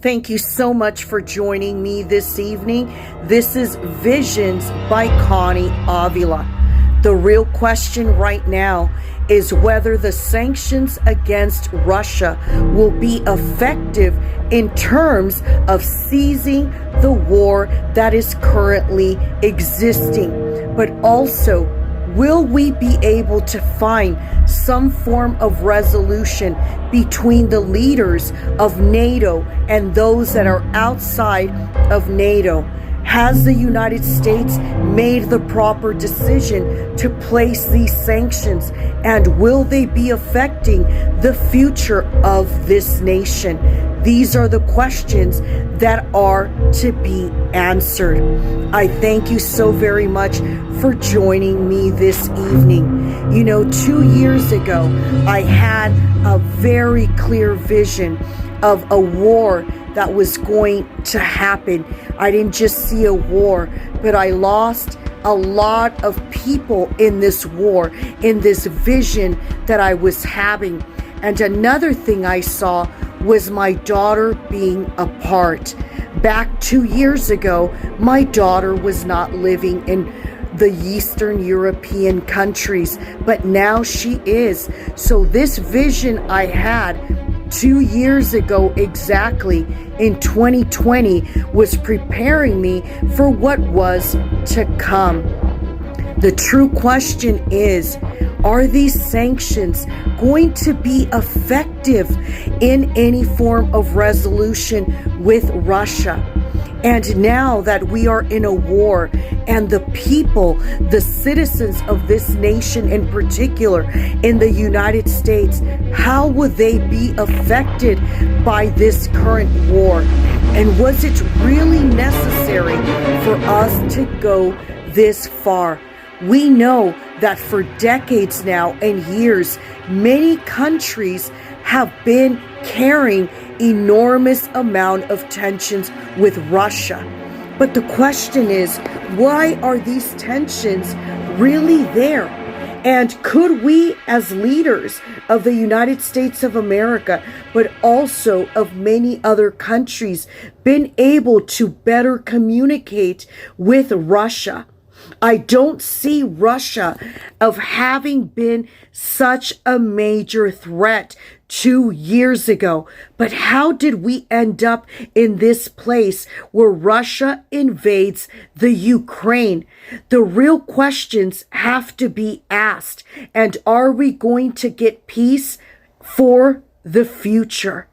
Thank you so much for joining me this evening. This is Visions by Connie Avila. The real question right now is whether the sanctions against Russia will be effective in terms of seizing the war that is currently existing. But also, will we be able to find some form of resolution between the leaders of NATO and those that are outside of NATO? Has the United States made the proper decision to place these sanctions? And will they be affecting the future of this nation? These are the questions that are to be answered. I thank you so very much for joining me this evening. 2 years ago, I had a very clear vision of a war that was going to happen. I didn't just see a war, but I lost a lot of people in this war, in this vision that I was having. And another thing I saw was my daughter being apart. Back 2 years ago, my daughter was not living in the Eastern European countries, but now she is. So this vision I had 2 years ago exactly in 2020 was preparing me for what was to come. The true question is, are these sanctions going to be effective in any form of resolution with Russia? And now that we are in a war and the people, the citizens of this nation in particular in the United States, how will they be affected by this current war? And was it really necessary for us to go this far? We know that for decades now and years, many countries have been carrying enormous amount of tensions with Russia. But the question is, why are these tensions really there? And could we, as leaders of the United States of America, but also of many other countries, been able to better communicate with Russia? I don't see Russia of having been such a major threat 2 years ago. But how did we end up in this place where Russia invades the Ukraine? The real questions have to be asked. And are we going to get peace for the future?